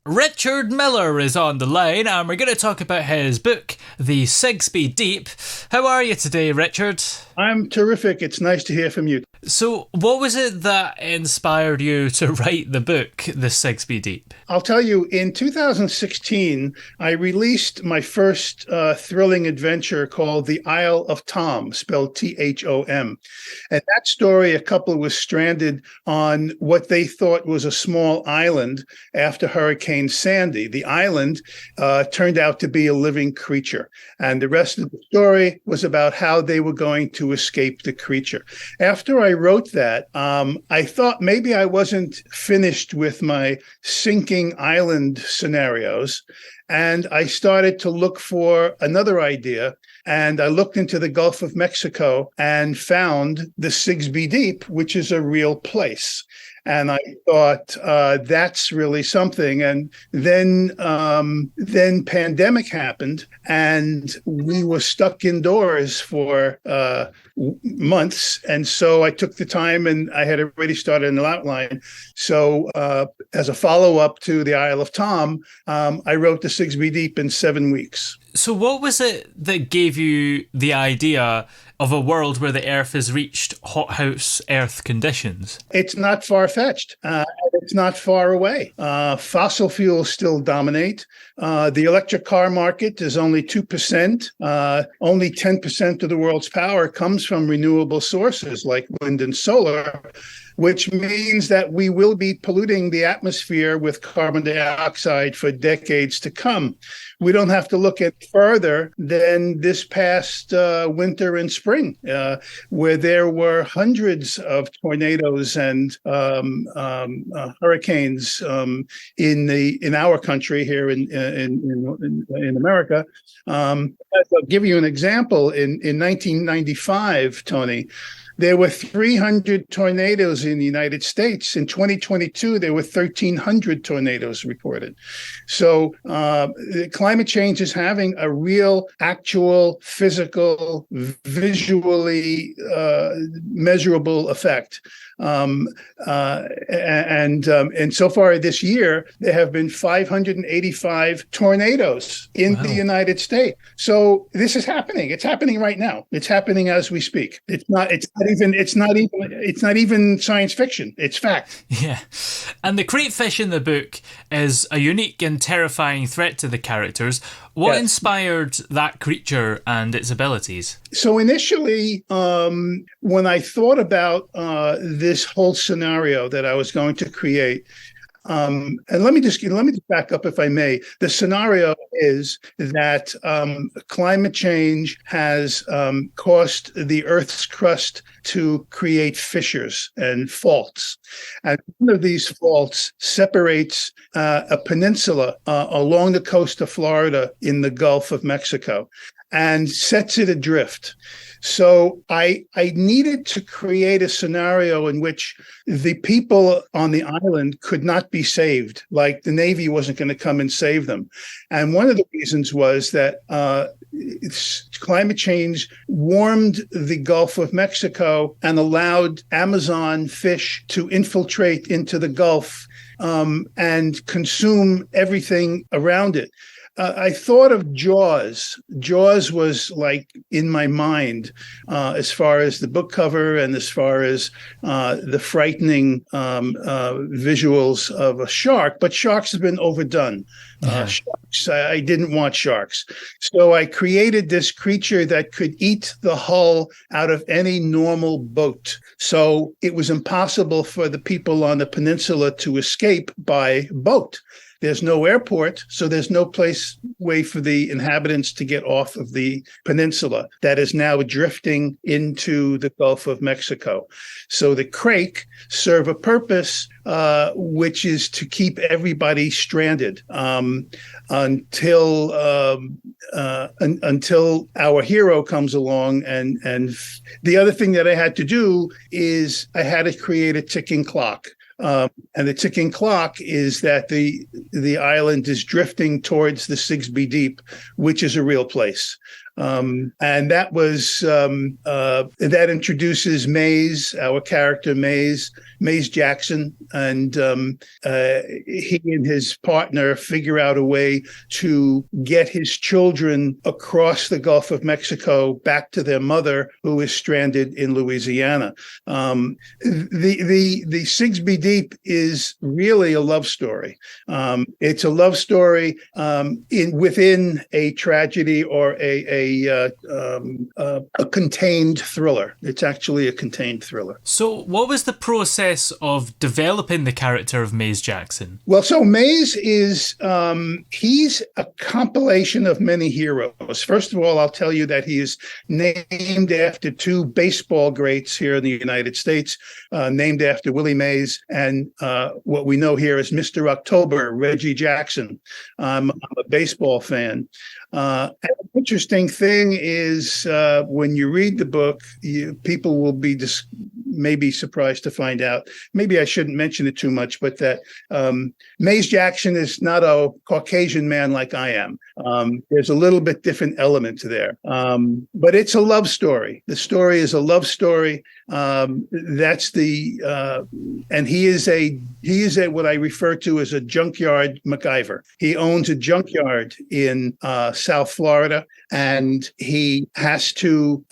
Richard Miller is on the line, and we're going to talk about his book, The Sigsbee Deep. How are you today, Richard? I'm terrific. It's nice to hear from you. So, what was it that inspired you to write the book, The Sigsbee Deep? I'll tell you, in 2016, I released my first thrilling adventure called The Isle of Tom, spelled Thom. And that story, a couple was stranded on what they thought was a small island after Hurricane Sandy. The island turned out to be a living creature. And the rest of the story was about how they were going to escape the creature. After I wrote that, I thought maybe I wasn't finished with my sinking island scenarios. And I started to look for another idea. And I looked into the Gulf of Mexico and found the Sigsbee Deep, which is a real place. And I thought that's really something. And then pandemic happened, and we were stuck indoors for months. And so I took the time, and I had already started an outline. So as a follow-up to the Isle of Tom, I wrote the Sigsbee Deep in 7 weeks. So what was it that gave you the idea of a world where the Earth has reached Hothouse Earth conditions? It's not far-fetched. It's not far away. Fossil fuels still dominate. The electric car market is only 2%. Only 10% of the world's power comes from renewable sources like wind and solar, which means that we will be polluting the atmosphere with carbon dioxide for decades to come. We don't have to look any further than this past winter and spring, where there were hundreds of tornadoes and hurricanes in our country here in America. I'll give you an example. In 1995, Tony, there were 300 tornadoes in the United States. In 2022, there were 1,300 tornadoes reported. So climate change is having a real, actual, physical, visually measurable effect. And so far this year, there have been 585 tornadoes in the United States. So this is happening. It's happening right now. It's happening as we speak. It's not even science fiction. It's fact. Yeah. And the crayfish in the book is a unique and terrifying threat to the characters. What inspired that creature and its abilities? So initially, when I thought about this whole scenario that I was going to create, and let me just back up, if I may. The scenario is that climate change has caused the Earth's crust to create fissures and faults. And one of these faults separates a peninsula along the coast of Florida in the Gulf of Mexico and sets it adrift. So I needed to create a scenario in which the people on the island could not be saved, like the Navy wasn't going to come and save them. And one of the reasons was that climate change warmed the Gulf of Mexico and allowed Amazon fish to infiltrate into the Gulf and consume everything around it. I thought of Jaws. Jaws was like in my mind as far as the book cover and as far as the frightening visuals of a shark. But sharks have been overdone. Sharks, I didn't want sharks. So I created this creature that could eat the hull out of any normal boat. So it was impossible for the people on the peninsula to escape by boat. There's no airport, so there's no way for the inhabitants to get off of the peninsula that is now drifting into the Gulf of Mexico. So the crake serve a purpose, which is to keep everybody stranded until our hero comes along. And the other thing that I had to do is I had to create a ticking clock. And the ticking clock is that the island is drifting towards the Sigsbee Deep, which is a real place. And that was that introduces Mays, our character Mays Jackson, and he and his partner figure out a way to get his children across the Gulf of Mexico back to their mother, who is stranded in Louisiana. The Sigsbee Deep is really a love story. It's a love story within a tragedy or a contained thriller. It's actually a contained thriller. So, what was the process of developing the character of Mays Jackson? Well, so Mays is he's a compilation of many heroes. First of all, I'll tell you that he is named after two baseball greats here in the United States, named after Willie Mays and what we know here as Mr. October, Reggie Jackson. I'm a baseball fan. And the interesting thing is when you read the book, people will be maybe surprised to find out. Maybe I shouldn't mention it too much, but that Mays Jackson is not a Caucasian man like I am. There's a little bit different element there. But it's a love story. The story is a love story. That's and he is a what I refer to as a junkyard MacGyver. He owns a junkyard in South Florida, and he has to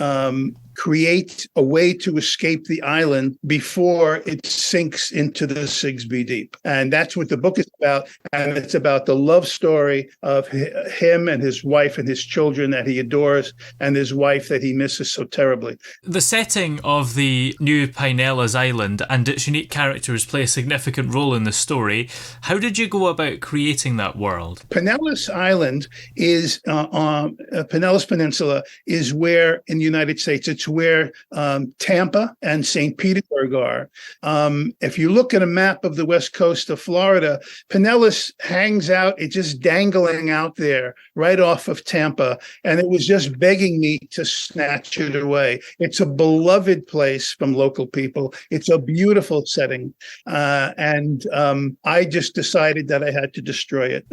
create a way to escape the island before it sinks into the Sigsbee Deep. And that's what the book is about. And it's about the love story of him and his wife and his children that he adores, and his wife that he misses so terribly. The setting of the new Pinellas Island and its unique characters play a significant role in the story. How did you go about creating that world? Pinellas Island is Pinellas Peninsula is where in the United States, it's where Tampa and St. Petersburg are. If you look at a map of the west coast of Florida, Pinellas hangs out, it's just dangling out there right off of Tampa, and it was just begging me to snatch it away. It's a beloved place from local people. It's a beautiful setting, and I just decided that I had to destroy it.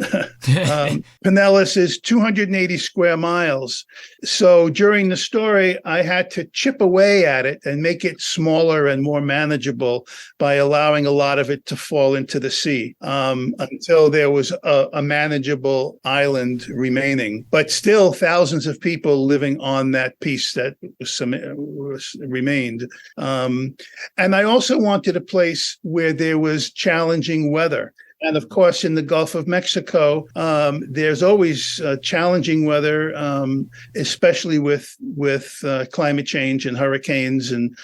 Pinellas is 280 square miles. So during the story, I had to chip away at it and make it smaller and more manageable by allowing a lot of it to fall into the sea until there was a manageable island remaining. But still, thousands of people living on that piece that remained. And I also wanted a place where there was challenging weather. And of course, in the Gulf of Mexico, there's always challenging weather, especially with climate change and hurricanes, and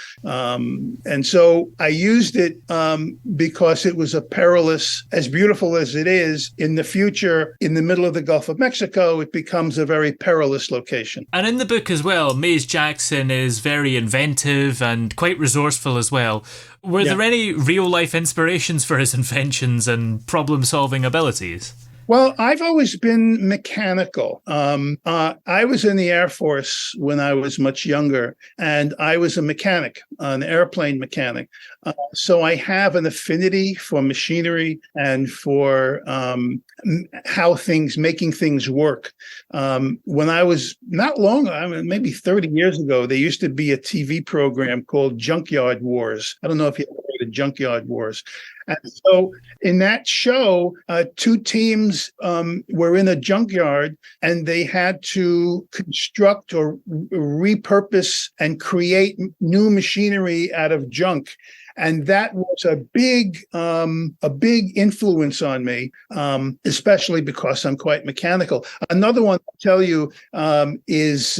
so I used it because it was a perilous, as beautiful as it is. In the future, in the middle of the Gulf of Mexico, it becomes a very perilous location. And in the book as well, Mays Jackson is very inventive and quite resourceful as well. Were there any real-life inspirations for his inventions and problem-solving abilities? Well, I've always been mechanical. I was in the Air Force when I was much younger, and I was a mechanic, an airplane mechanic. So I have an affinity for machinery and for making things work. When I was maybe 30 years ago, there used to be a TV program called Junkyard Wars. I don't know if you ever heard of Junkyard Wars. And so in that show, two teams were in a junkyard, and they had to construct or repurpose and create new machinery out of junk. And that was a big influence on me, especially because I'm quite mechanical. Another one I'll tell you is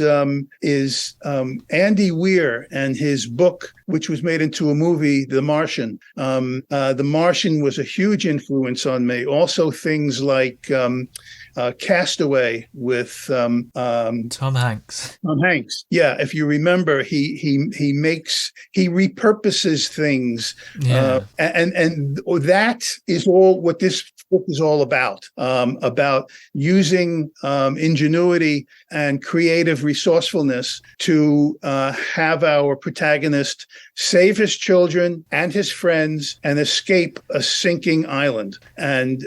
Andy Weir and his book, which was made into a movie, The Martian. The Martian was a huge influence on me. Also, things like Castaway with Tom Hanks. Tom Hanks. Yeah, if you remember, he repurposes things, and that is all what this book is all about using ingenuity and creative resourcefulness to have our protagonist save his children and his friends and escape a sinking island, and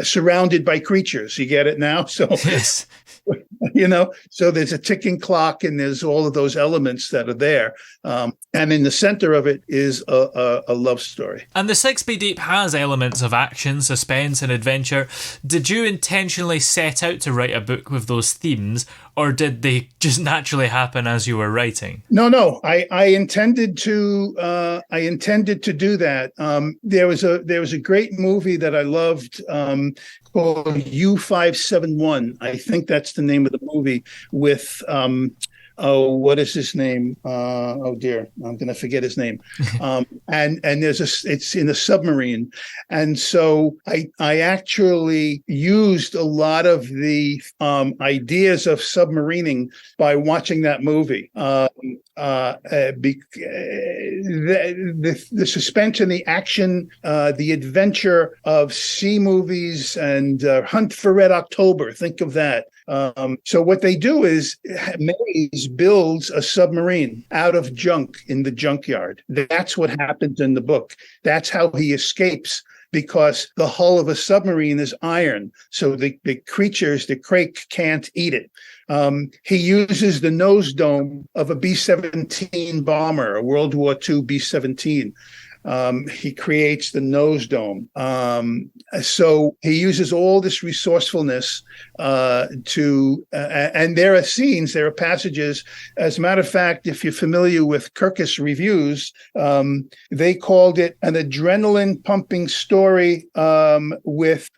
surrounded by creatures. You get it now? So yes. So there's a ticking clock, and there's all of those elements that are there. And in the center of it is a love story. And the Sigsbee Deep has elements of action, suspense, and adventure. Did you intentionally set out to write a book with those themes, or did they just naturally happen as you were writing? No. I intended to. I intended to do that. There was a great movie that I loved called U-571. I think that's the name of the movie with. What is his name? Oh dear, I'm going to forget his name. And it's in a submarine, and so I actually used a lot of the ideas of submarining by watching that movie. The suspense and the action, the adventure of sea movies and Hunt for Red October. Think of that. So what they do is Mays builds a submarine out of junk in the junkyard. That's what happens in the book. That's how he escapes, because the hull of a submarine is iron. So the creatures, the crake, can't eat it. He uses the nose dome of a B-17 bomber, a World War II B-17. He creates the nose dome. So he uses all this resourcefulness and there are scenes, there are passages. As a matter of fact, if you're familiar with Kirkus reviews, they called it an adrenaline pumping story with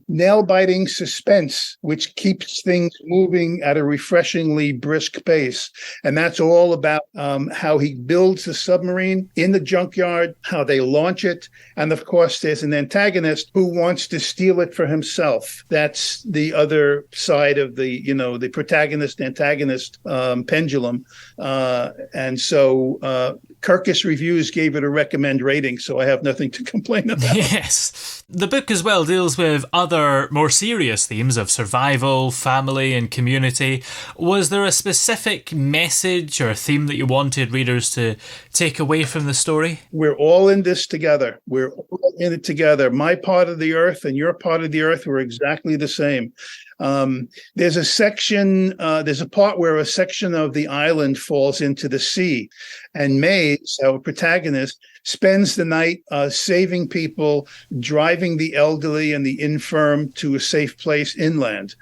nail-biting suspense, which keeps things moving at a refreshingly brisk pace. And that's all about how he builds the submarine in the junkyard, how they launch it. And of course, there's an antagonist who wants to steal it for himself. That's the other side of the protagonist-antagonist pendulum. And so Kirkus Reviews gave it a recommend rating, so I have nothing to complain about. Yes. The book as well deals with other more serious themes of survival, family, and community. Was there a specific message or theme that you wanted readers to take away from the story? We're all in this together. We're all in it together. My part of the earth and your part of the earth were exactly the same. There's a part where a section of the island falls into the sea, and Mays, our protagonist, spends the night saving people, driving the elderly and the infirm to a safe place inland.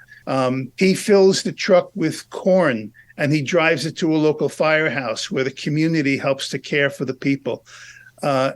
He fills the truck with corn, and he drives it to a local firehouse where the community helps to care for the people.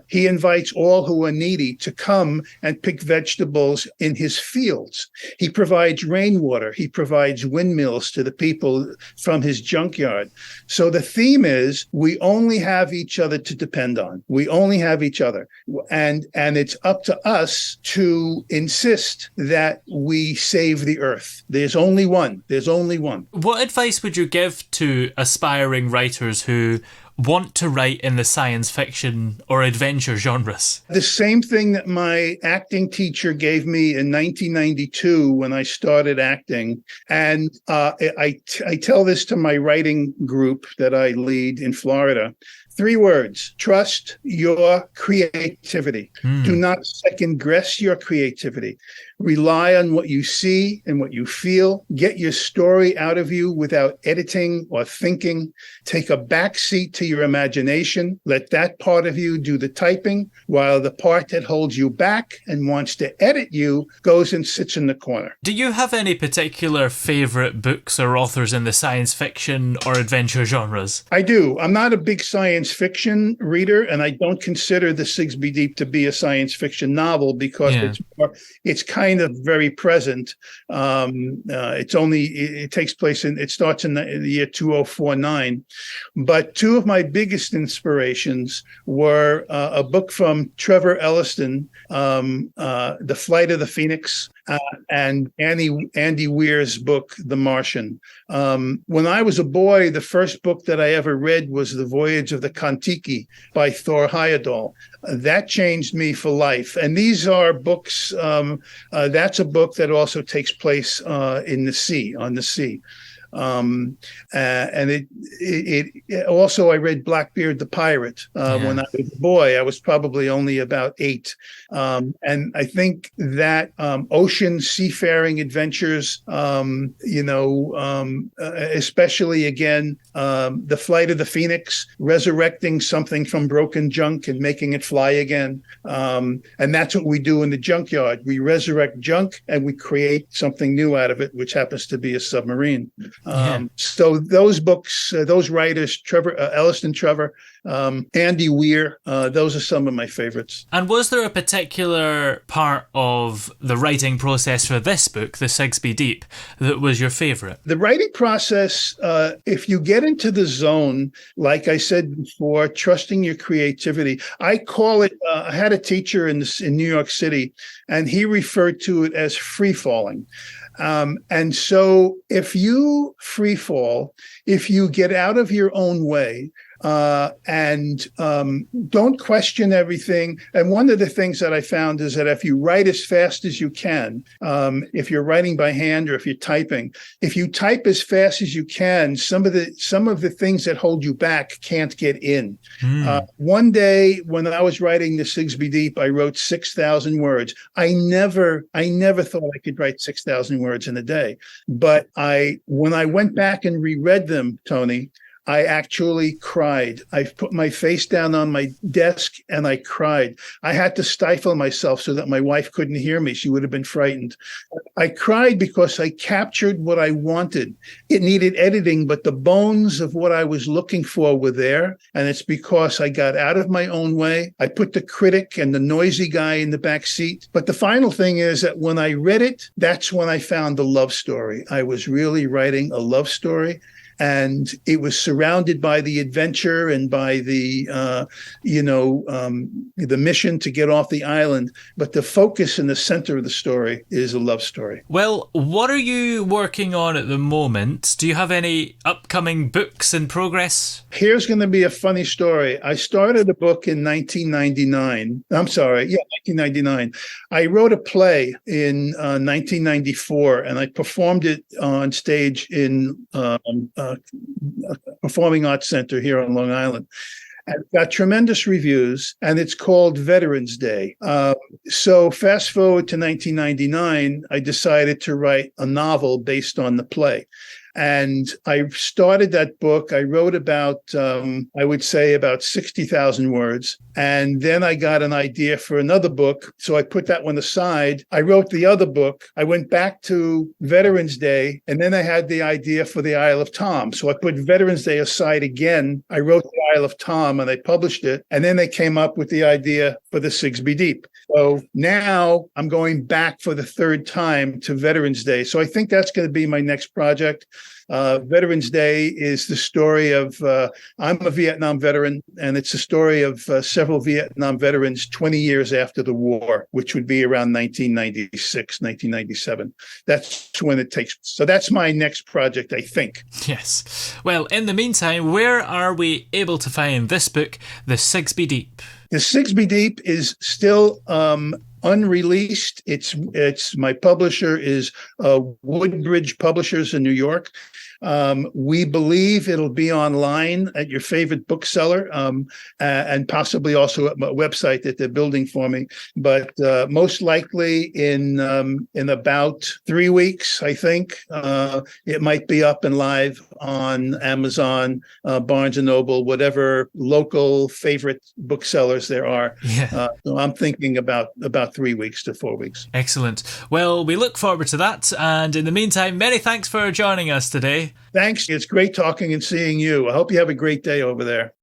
He invites all who are needy to come and pick vegetables in his fields. He provides rainwater. He provides windmills to the people from his junkyard. So the theme is we only have each other to depend on. We only have each other. And it's up to us to insist that we save the earth. There's only one. There's only one. What advice would you give to aspiring writers who want to write in the science fiction or adventure genres? The same thing that my acting teacher gave me in 1992 when I started acting. And I tell this to my writing group that I lead in Florida. 3 words: trust your creativity. Do not second guess your creativity. Rely on what you see and what you feel. Get your story out of you without editing or thinking. Take a back seat to your imagination. Let that part of you do the typing, while the part that holds you back and wants to edit you goes and sits in the corner. Do you have any particular favorite books or authors in the science fiction or adventure genres? I do. I'm not a big science fiction reader, and I don't consider the Sigsbee Deep to be a science fiction novel because it's kind of very present. It takes place it starts in the year 2049. But 2 of my biggest inspirations were a book from Trevor Elliston, The Flight of the Phoenix, and Andy Weir's book, The Martian. When I was a boy, the first book that I ever read was The Voyage of the Kon-Tiki by Thor Heyerdahl. That changed me for life. And these are books, that's a book that also takes place on the sea. And it also, I read Blackbeard the Pirate when I was a boy. I was probably only about 8. And I think that ocean seafaring adventures, especially again, the flight of the Phoenix, resurrecting something from broken junk and making it fly again. And that's what we do in the junkyard. We resurrect junk and we create something new out of it, which happens to be a submarine. So those books, those writers, Elliston Trevor, Andy Weir, those are some of my favorites. And was there a particular part of the writing process for this book, The Sigsbee Deep, that was your favorite? The writing process, if you get into the zone, like I said before, trusting your creativity, I call it, I had a teacher in New York City, and he referred to it as free falling. And so if you free fall, if you get out of your own way, and don't question everything. And one of the things that I found is that if you write as fast as you can, if you're writing by hand or if you're typing, if you type as fast as you can, some of the things that hold you back can't get in. One day when I was writing the Sigsbee Deep, I wrote 6,000 words. I never thought I could write 6,000 words in a day. But when I went back and reread them, Tony, I actually cried. I put my face down on my desk and I cried. I had to stifle myself so that my wife couldn't hear me. She would have been frightened. I cried because I captured what I wanted. It needed editing, but the bones of what I was looking for were there. And it's because I got out of my own way. I put the critic and the noisy guy in the back seat. But the final thing is that when I read it, that's when I found the love story. I was really writing a love story. And it was surrounded by the adventure and by the mission to get off the island. But the focus in the center of the story is a love story. Well, what are you working on at the moment? Do you have any upcoming books in progress? Here's going to be a funny story. I started a book in 1999. 1999. I wrote a play in 1994, and I performed it on stage in Performing Arts Center here on Long Island. And it got tremendous reviews, and it's called Veterans Day. So fast forward to 1999, I decided to write a novel based on the play. And I started that book. I wrote about, I would say about 60,000 words. And then I got an idea for another book. So I put that one aside. I wrote the other book. I went back to Veterans Day. And then I had the idea for the Isle of Tom. So I put Veterans Day aside again. I wrote the Isle of Tom and I published it. And then they came up with the idea for the Sigsbee Deep. So now I'm going back for the third time to Veterans Day. So I think that's going to be my next project. Veterans Day is the story of, I'm a Vietnam veteran, and it's the story of several Vietnam veterans 20 years after the war, which would be around 1996, 1997. That's when it takes. So that's my next project, I think. Yes. Well, in the meantime, where are we able to find this book, The Sigsbee Deep? The Sigsbee Deep is still unreleased. It's my publisher is Woodbridge Publishers in New York. We believe it'll be online at your favorite bookseller, and possibly also at my website that they're building for me. But most likely in about 3 weeks, I think it might be up and live on Amazon, Barnes and Noble, whatever local favorite booksellers there are. Yeah. So I'm thinking about 3 weeks to 4 weeks. Excellent. Well, we look forward to that. And in the meantime, many thanks for joining us today. Thanks. It's great talking and seeing you. I hope you have a great day over there.